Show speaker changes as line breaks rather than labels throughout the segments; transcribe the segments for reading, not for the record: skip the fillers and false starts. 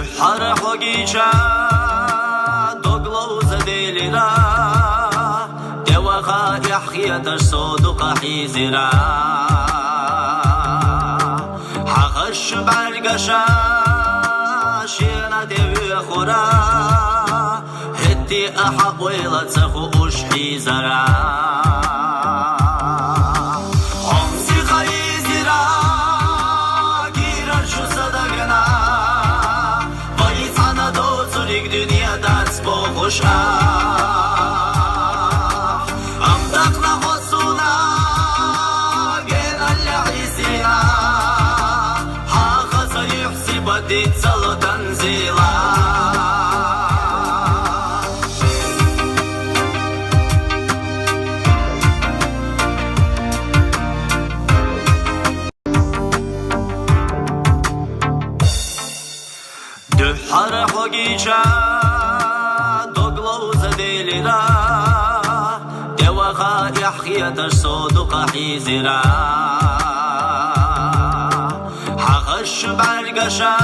Duhar hogicha doglo zadelira dewaga yahya soduqa hizira hagash bargasha shina devi khura heti ahawila tsahu ush hizara أمدقنا غصونا جينا اللعيسينا حاخ سيحسي بديت صلو تنزيلا دحر حقيشا dewaga yahya soduqa hizira hagash bargasha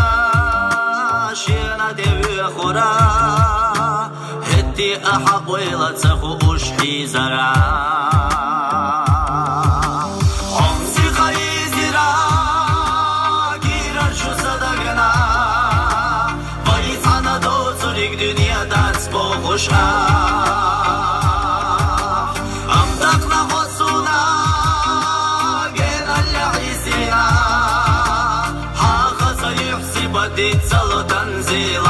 shina devi khura heti ahawila tsahu ush hizara onsi khayzira girar shu sadagna baytsana dozurik dünyada spokhusha بديت صلو تنزيل